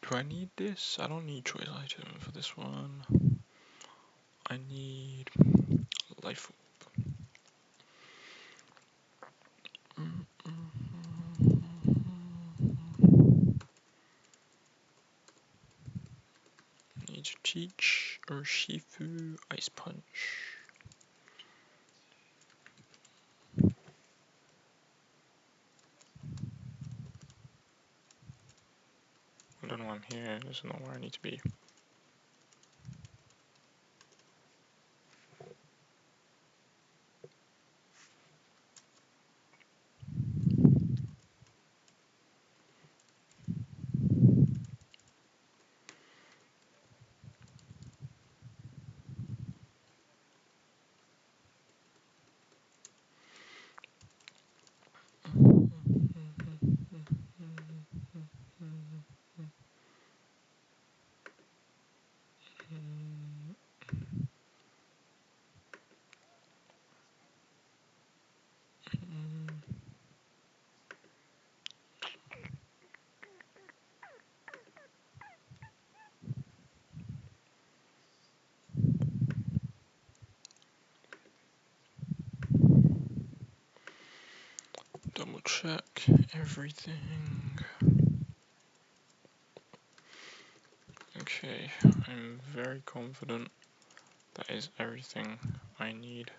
Do I need this? I don't need choice item for this one. I need life. Need to teach or Shifu Ice Punch. I don't know why I'm here. This is not where I need to be. Double check everything. Okay, I'm very confident that is everything I need.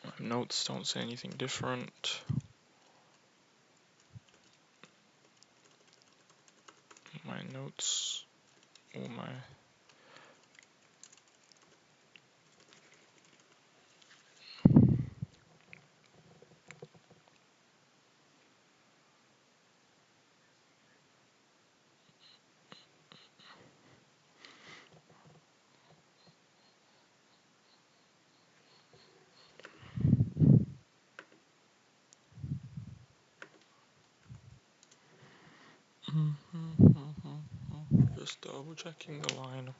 My notes don't say anything different. My notes, all my just double checking the line.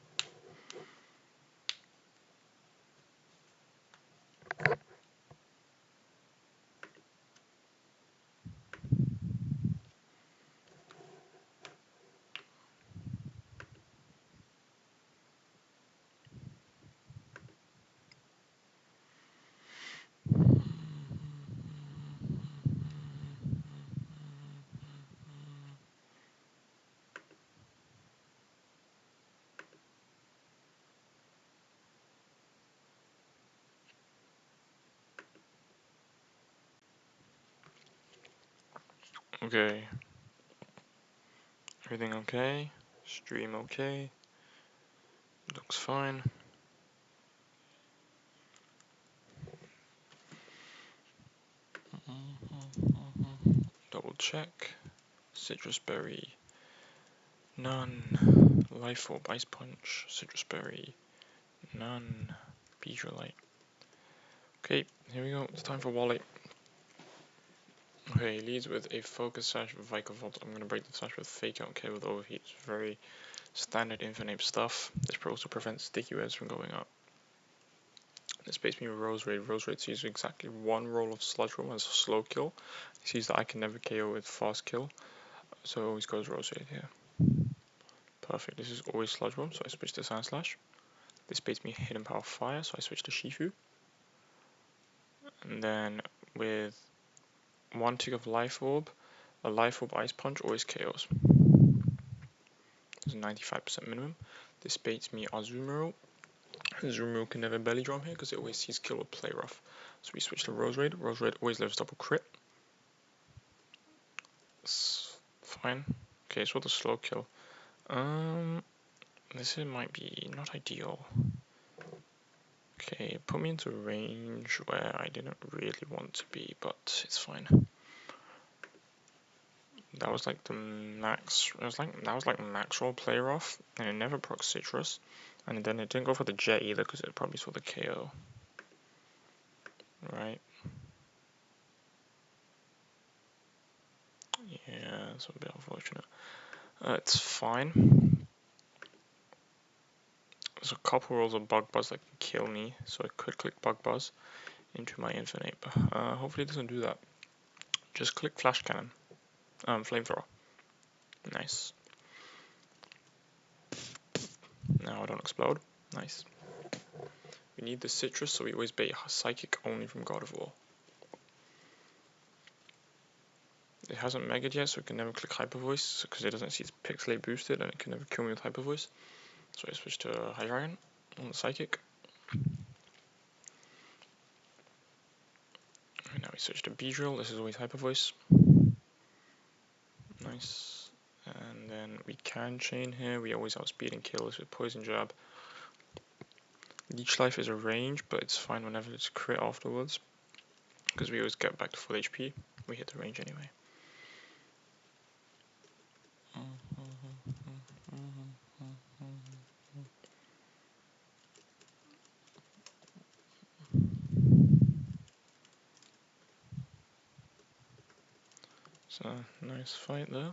Okay. Everything okay? Stream okay? Looks fine. Double check. Citrus berry. None. Life orb, ice punch. Citrus berry. None. Pidgeolite. Okay, here we go. It's time for Wally. Okay, he leads with a Focus Sash with Vikavolt. I'm going to break the Sash with Fake Out K with Overheat. It's very standard Infinite stuff. This also prevents sticky webs from going up. This based me with Rose Raid. Rose Raid sees exactly one roll of Sludge Roll as a slow kill. He sees that I can never KO with fast kill, so always goes Rose Raid here. Perfect, this is always Sludge Roll, so I switch to Sand Slash. This based me Hidden Power Fire, so I switch to Shifu. And then with one tick of Life Orb, a Life Orb Ice Punch always KOs. There's a 95% minimum. This baits me Azumarill. Azumarill can never belly drum here because it always sees kill with Play Rough. So we switch to Rose Raid. Rose Raid always lives double crit. It's fine. Okay, so the slow kill. This might be not ideal. Okay, put me into a range where I didn't really want to be, but it's fine. That was like the max. That was like max roll Play Rough, and it never procs Citrus, and then it didn't go for the Jet either because it probably saw the KO. Right. Yeah, it's a bit unfortunate. It's fine. There's a couple rolls of Bug Buzz that can kill me, so I could click Bug Buzz into my Infinite, but hopefully it doesn't do that. Just click Flash Cannon. Flamethrower. Nice. Now I don't explode. Nice. We need the citrus, so we always bait psychic only from God of War. It hasn't megaed yet, so it can never click hyper voice because it doesn't see its pixelate boosted, and it can never kill me with hyper voice. So I switch to High Dragon on the psychic. And now we switch to Beedrill. This is always hyper voice. Nice. And then we can chain here. We always outspeed and kill this with Poison Jab. Leech Life is a range, but it's fine whenever it's crit afterwards, because we always get back to full HP. We hit the range anyway. So, nice fight there.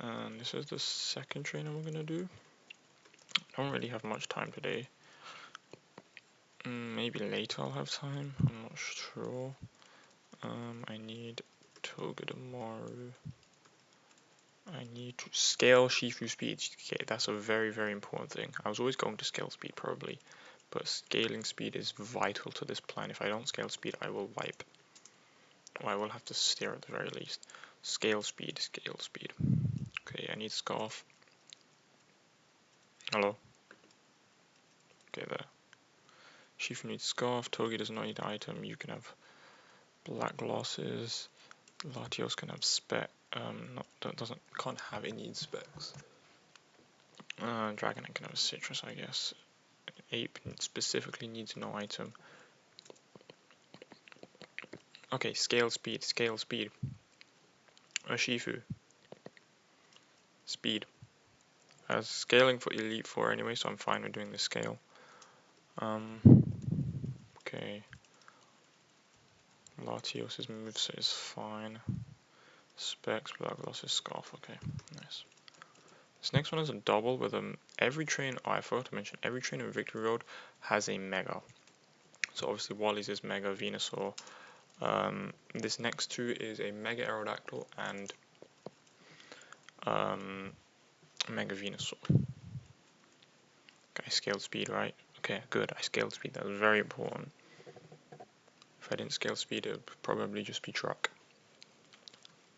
And this is the second trainer we're gonna do. I don't really have much time today. Maybe later I'll have time, I'm not sure. I need Togedemaru. I need to scale Shifu speed. Okay, that's a very, very important thing. I was always going to scale speed probably, but scaling speed is vital to this plan. If I don't scale speed, I will wipe. Or I will have to steer at the very least. Scale speed, scale speed. Okay, I need Scarf. Hello. Okay, there. Shifu needs Scarf. Togi does not need item. You can have black glasses. Latios can have spec. Can't have any specs. Dragonite can have a citrus, I guess. Ape specifically needs no item. Okay, scale speed, scale speed. Shifu. Speed. Scaling for Elite 4 anyway, so I'm fine with doing the scale. Okay. Latios' moveset is fine. Specs, Black Glasses, Scarf, okay, nice. This next one is a double with every train, I forgot to mention, every train in Victory Road has a Mega. So obviously Wally's is Mega Venusaur. This next two is a Mega Aerodactyl and Mega Venusaur. Okay, I scaled speed, right? Okay, good, I scaled speed, that was very important. If I didn't scale speed, it would probably just be truck.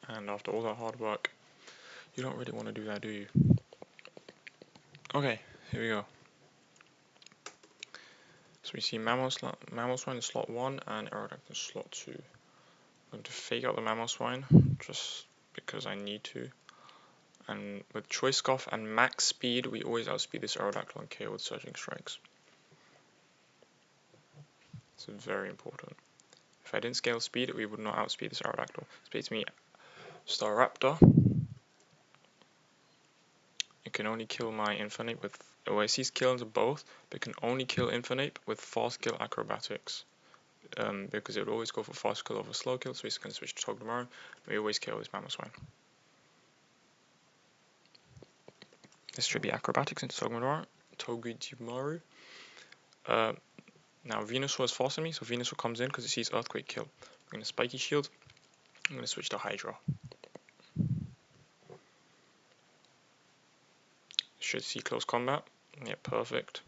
And after all that hard work, you don't really want to do that, do you? Okay, here we go. So we see Mamoswine in slot 1 and Aerodactyl in slot 2. I'm going to fake out the Mamoswine, just because I need to. And with Choice Scarf and max speed, we always outspeed this Aerodactyl and KO with Surging Strikes. This is very important. If I didn't scale speed, we would not outspeed this Aerodactyl. Speeds me Staraptor. It can only kill my Infernape with OSC's kills both, but it can only kill Infernape with fast kill acrobatics. Because it would always go for fast kill over slow kill, so he's going to switch to Togedemaru. We always kill this Mamoswine. This should be acrobatics into Togedemaru. Now Venusaur is faster than me, so Venusaur comes in because it sees Earthquake kill. I'm going to Spiky Shield. I'm going to switch to Hydra. Should see close combat. Yeah, perfect.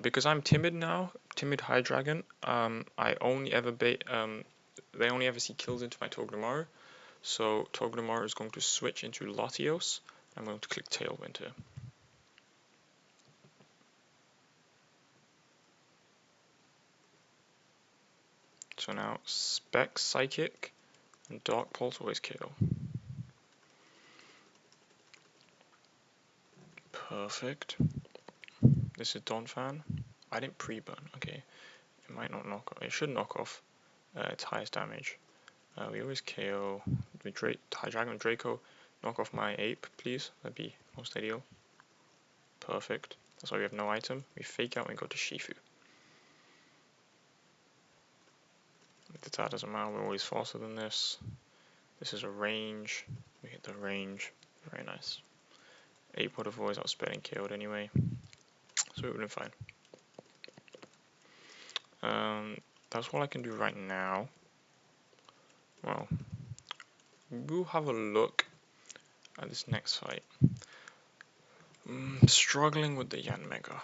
Because I'm timid now, timid High Dragon. I only ever bait. They only ever see kills into my Togedemaru. So Togedemaru is going to switch into Latios. I'm going to click Tailwind here. So now Spec, Psychic, and Dark Pulse always KO. Perfect. This is Donphan. I didn't pre-burn. Okay, it might not knock off. It should knock off its highest damage. We always KO with High Dragon Draco. Knock off my Ape, please. That'd be most ideal. Perfect. That's why we have no item. We fake out and go to Shifu. That doesn't matter. We're always faster than this. This is a range. We hit the range. Very nice. 8 would have always outsped and killed anyway, so it would have been fine. That's all I can do right now. Well, we'll have a look at this next fight. Struggling with the Yanmega.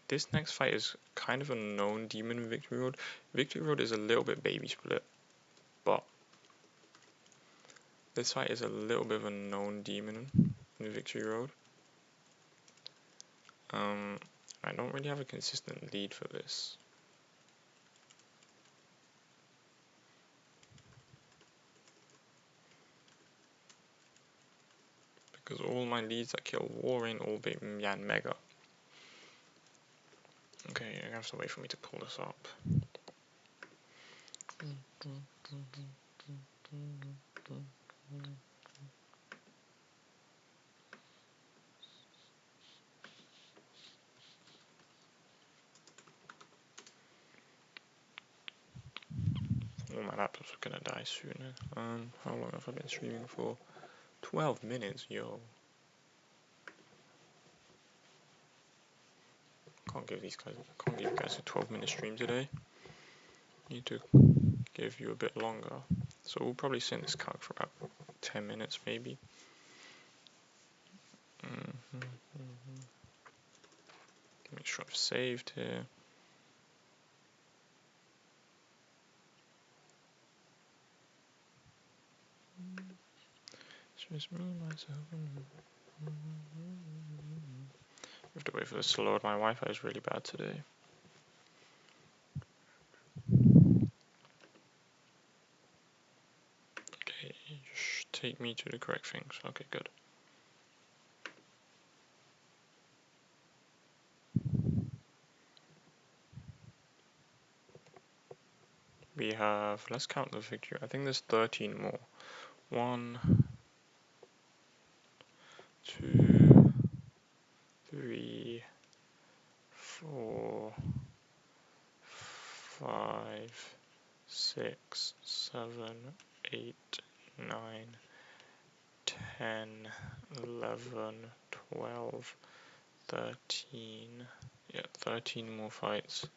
This next fight is kind of a known demon in Victory Road. Victory Road is a little bit baby split, but this fight is a little bit of a known demon in Victory Road. I don't really have a consistent lead for this. Because all my leads that kill War ain't all big Yanmega. Okay, you're gonna have to wait for me to pull this up. Oh, my laptop's gonna die soon. How long have I been streaming for? 12 minutes, yo. Can't give you guys a 12-minute stream today. Need to give you a bit longer. So we'll probably send this calc for about 10 minutes maybe. Make sure I've saved here. It's just me, myself, and I have to wait for this to load. My Wi-Fi is really bad today. Okay, just take me to the correct things. Okay, good. We have, let's count the victory. I think there's 13 more. 1, 2, 3, 4, 5, 6, 7, 8, 9, 10, 11, 12, 13. Yeah, 13 more fights.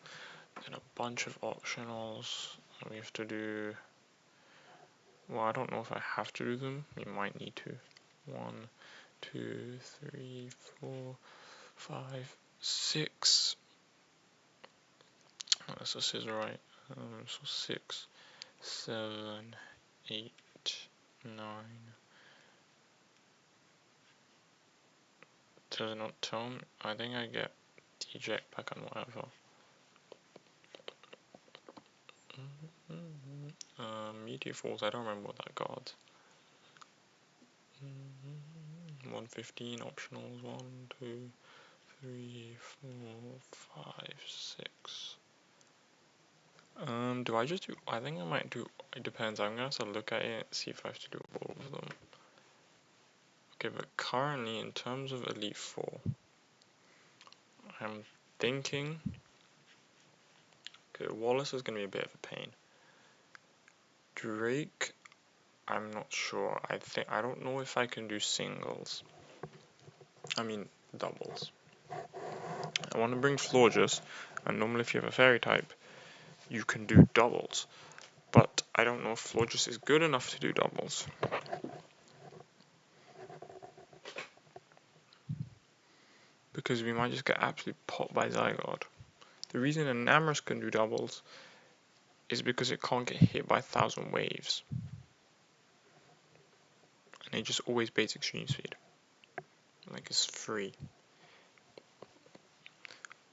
And a bunch of optionals. We have to do. Well, I don't know if I have to do them. We might need to. 1, 2, 3, 4, 5, 6. Oh, that's a scissor, right? So 6, 7, 8, 9. Does it not tell me? I think I get eject back on whatever. Meteor Falls, I don't remember what that got. 115 optionals, 1, 2, 3, 4, 5, 6. Do I just do, I think I might do, it depends, I'm gonna have to look at it and see if I have to do all of them. Okay, but currently in terms of Elite 4, I'm thinking, okay, Wallace is gonna be a bit of a pain. Drake, I'm not sure. I don't know if I can do singles. I mean doubles. I want to bring Florges, and normally if you have a fairy type, you can do doubles. But I don't know if Florges is good enough to do doubles. Because we might just get absolutely popped by Zygarde. The reason Enamorus can do doubles is because it can't get hit by 1,000 waves. And it just always baits extreme speed. Like it's free.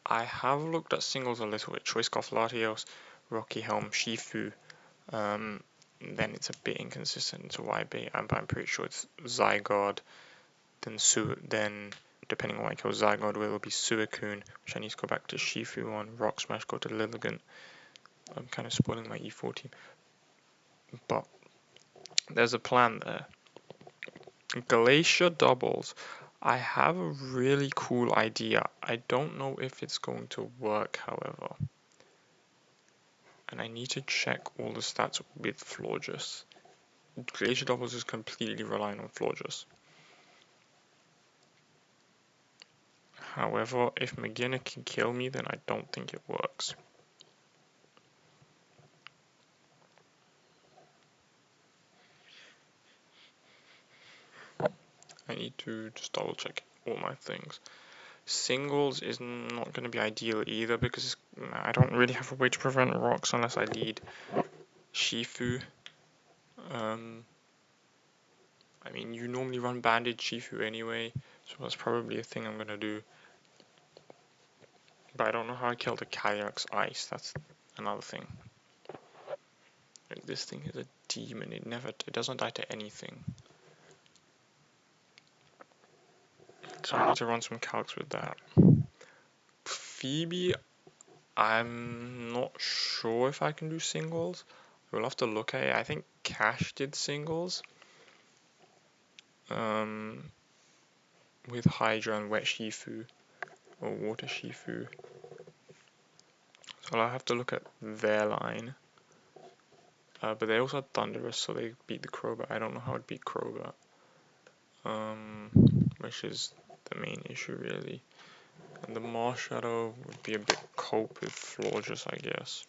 I have looked at singles a little bit. Choice Scarf Latios, Rocky Helm, Shifu. Then it's a bit inconsistent to why bait, but I'm pretty sure it's Zygarde, then depending on what I kill Zygarde with, it will be Suicune, which I need to go back to Shifu on, Rock Smash, go to Lilligant. I'm kind of spoiling my E4 team. But there's a plan there. Glacier doubles. I have a really cool idea. I don't know if it's going to work, however. And I need to check all the stats with Florges. Glacier doubles is completely relying on Florges. However, if McGinnis can kill me, then I don't think it works. I need to just double check all my things. Singles is not going to be ideal either because I don't really have a way to prevent rocks unless I lead Shifu. I mean, you normally run banded Shifu anyway, so that's probably a thing I'm going to do. But I don't know how I kill the Kayak's ice, that's another thing. Like, this thing is a demon, it doesn't die to anything. So I need to run some calcs with that. Phoebe, I'm not sure if I can do singles. We'll have to look at it. I think Cash did singles. With Hydra and Wet Shifu. Or Water Shifu. So I'll have to look at their line. But they also had Thunderous, so they beat the Crobat. I don't know how to beat Crobat. Which is the main issue, really. And the Marshadow would be a bit cope with Florges, I guess.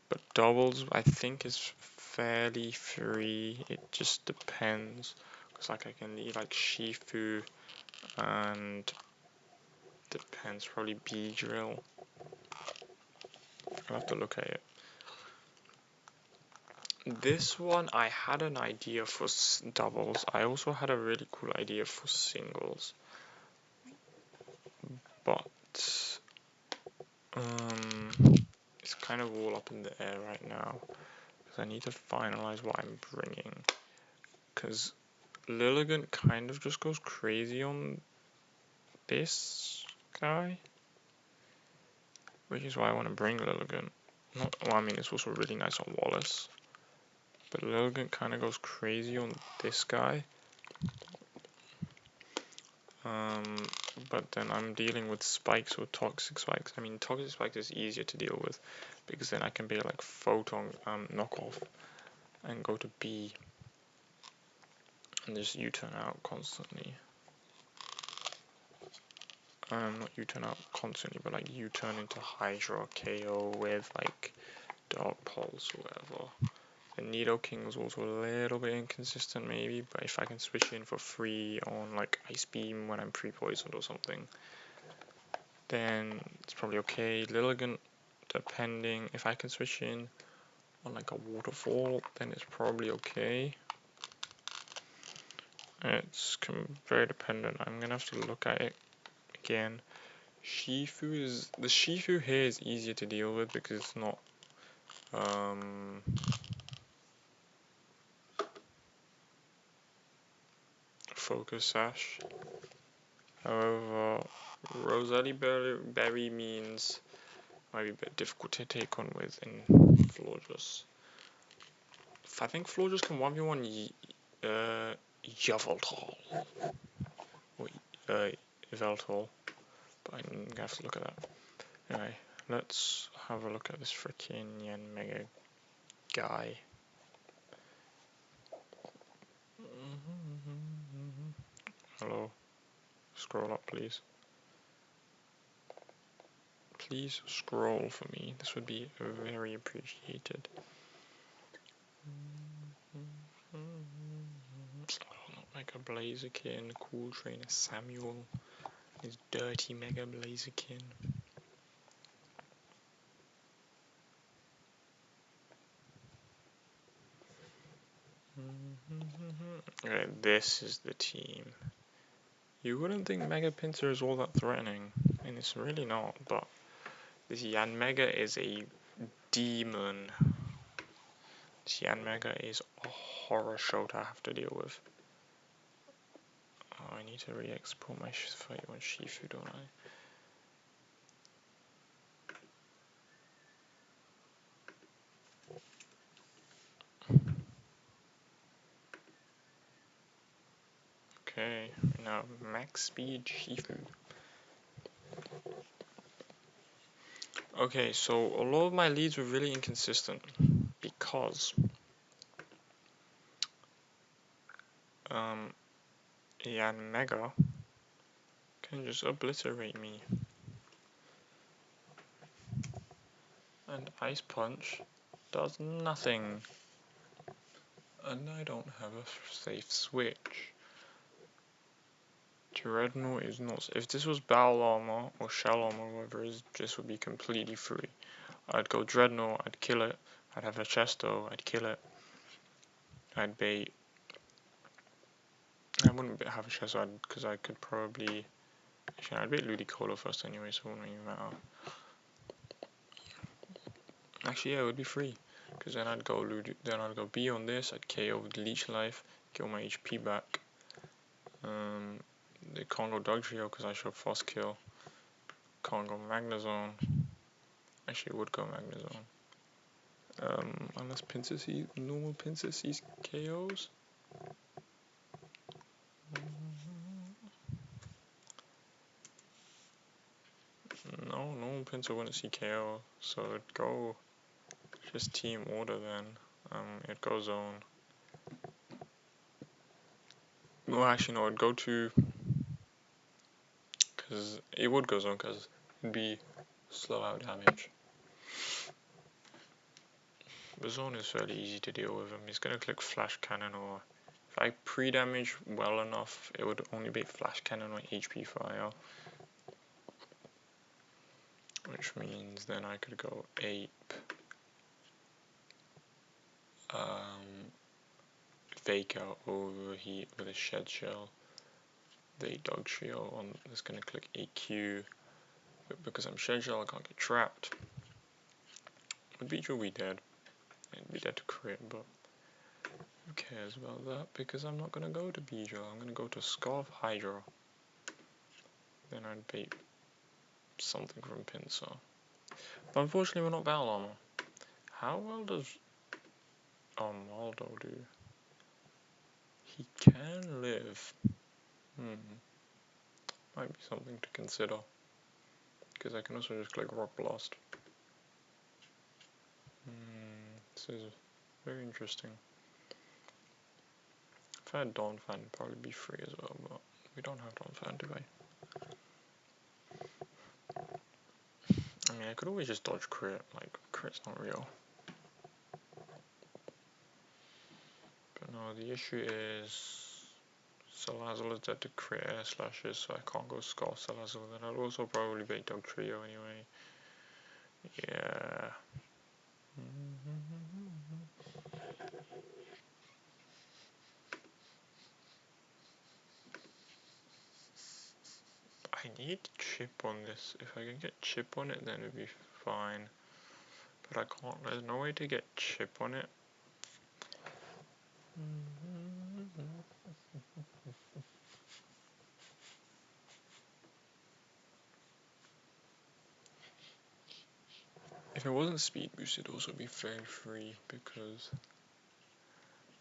But doubles, I think, is fairly free. It just depends. Because like I can lead like Shifu and depends, probably Beedrill. I'll have to look at it. This one, I had an idea for doubles. I also had a really cool idea for singles. But it's kind of all up in the air right now. Because I need to finalize what I'm bringing. Because Lilligant kind of just goes crazy on this guy. Which is why I want to bring Lilligant. Well, I mean, it's also really nice on Wallace. But Lilligant kind of goes crazy on this guy. But then I'm dealing with spikes or toxic spikes. I mean, toxic spikes is easier to deal with because then I can be like photon knockoff and go to B and just U-turn out constantly. Not U-turn out constantly, but like U-turn into Hydra KO with like Dark Pulse or whatever. The Nidoking was also a little bit inconsistent maybe, but if I can switch in for free on like Ice Beam when I'm pre-poisoned or something, then it's probably okay. Lilligant, depending, if I can switch in on like a Waterfall, then it's probably okay. It's very dependent. I'm gonna have to look at it again. The Shifu here is easier to deal with because it's not Focus Sash. However, Rosalie Berry means might be a bit difficult to take on with in Florges. I think Florges can 1v1 Yveltal. Or Yveltal. But I'm gonna have to look at that. Anyway, let's have a look at this freaking Mega guy. Hello. Scroll up, please. Please scroll for me. This would be very appreciated. Mega Blaziken, Cool Trainer Samuel, his dirty Mega Blaziken. Okay, this is the team. You wouldn't think Mega Pinsir is all that threatening, and it's really not, but this Yanmega is a demon. This Yanmega is a horror show to have to deal with. Oh, I need to re-export my fight on Shifu, don't I? Okay, now max speed Shifu. Okay, so a lot of my leads were really inconsistent because Yanmega can can just obliterate me. And Ice Punch does nothing. And I don't have a safe switch. Dreadnought is not. If this was Battle Armor or Shell Armor, whatever it is, this would be completely free. I'd go Dreadnought, I'd kill it. I'd have a Chesto, I'd kill it. I'd bait. I wouldn't have a Chesto because I could probably. Actually, I'd bait Ludicolo first anyway, so it wouldn't even matter. Actually, yeah, it would be free. Because then I'd go B on this, I'd KO with Leech Life, kill my HP back. They can't go Dog Trio because I show Frost Kill. Can't go Magnezone. Actually, it would go Magnezone. Unless Pinsir, normal Pinsir sees KOs. No, normal Pinsir wouldn't see KO, so it'd go just Team Order then. It'd go Zone. Well, actually, no, it'd go to. Because it would go Zone because it'd be slow out damage. The Zone is fairly easy to deal with him. He's gonna click Flash Cannon, or if I pre-damage well enough, it would only be Flash Cannon or HP Fire. Which means then I could go Ape, Fake Out, Overheat with a Shed Shell. The Dog Trio on is gonna click AQ, but because I'm Shed Shell, I can't get trapped. Would Beedrill will be dead. It'd be dead to crit, but who cares about that? Because I'm not gonna go to Beedrill. I'm gonna go to Scarf Hydra. Then I'd bait something from Pinsir. But unfortunately, we're not Battle Armor. How well does Maldo do? He can live. Might be something to consider. Because I can also just click Rock Blast. This is very interesting. If I had Donphan, it'd probably be free as well, but we don't have Donphan, do I? I mean, I could always just dodge crit, like, crit's not real. But no, the issue is Salazzle is dead to crit air slashes, so I can't go Scarf Salazzle. Then I'd also probably bait Dog Trio anyway. Yeah. I need chip on this. If I can get chip on it, then it'd be fine. But I can't. There's no way to get chip on it. If it wasn't speed boost, it'd also be very free because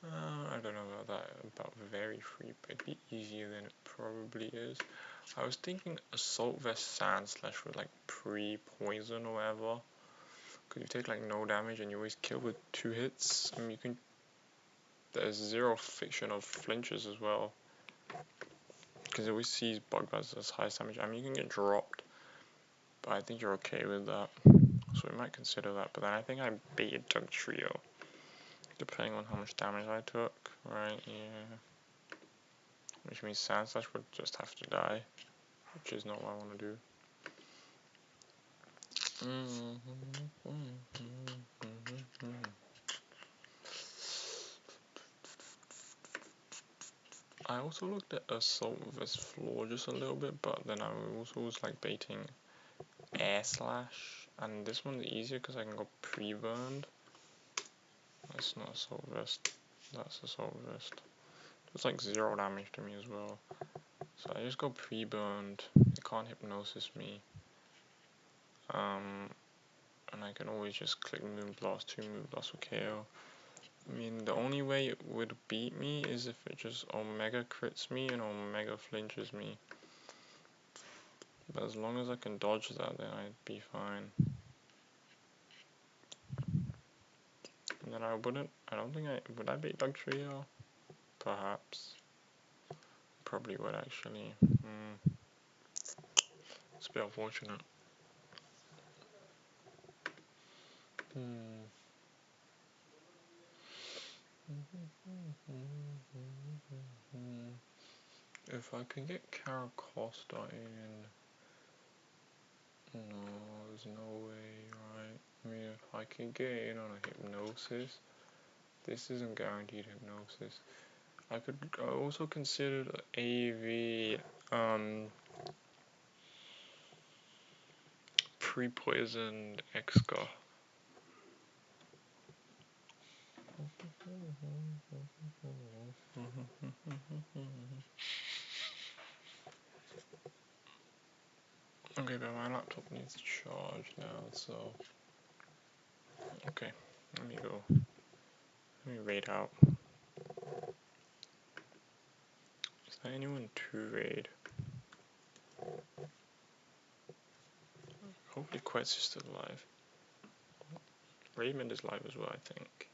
I don't know about that. About very free, but it'd be easier than it probably is. I was thinking Assault Vest Sand Slash with like pre-poison or whatever. Because you take like no damage and you always kill with 2 hits. I mean, you can. There's 0 fiction of flinches as well. Because it always sees Bug Buzz as highest damage. I mean, you can get dropped, but I think you're okay with that. So we might consider that. But then I think I baited Dug Trio, depending on how much damage I took. Right? Yeah. Which means Sand Slash would just have to die, which is not what I want to do. I also looked at Assault Vest Floor just a little bit, but then I also was like baiting Air Slash, and this one's easier because I can go pre-burned. That's not Assault Vest, that's Assault Vest. It's like 0 damage to me as well. So I just go pre-burned, it can't hypnosis me. And I can always just click Moonblast, 2 Moonblast for KO. I mean, the only way it would beat me is if it just Omega crits me and Omega flinches me. But as long as I can dodge that, then I'd be fine. And then I don't think would I beat Dug Trio? Perhaps. Probably would actually. It's a bit unfortunate. If I can get Caracosta in, no, there's no way, right? I mean, if I can get in on a Hypnosis, this isn't guaranteed Hypnosis. I also consider the AV pre-poisoned Exca. Okay, but my laptop needs to charge now, so okay, let me go. Let me raid out. Is there anyone to raid? Hopefully Quetz is still alive. Raymond is live as well, I think.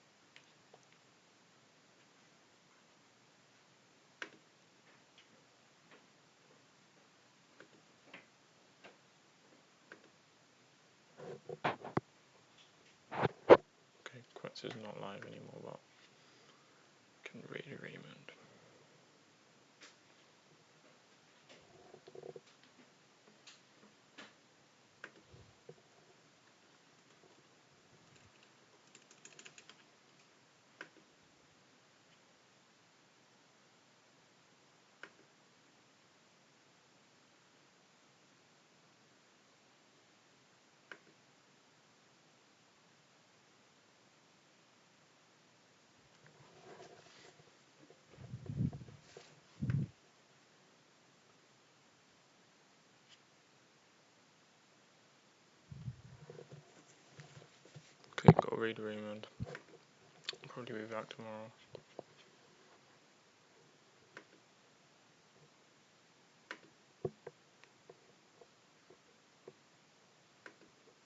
Okay, Quetz is not live anymore, but I can raid Raymond. Okay, go raid Raymond. I'll probably be back tomorrow.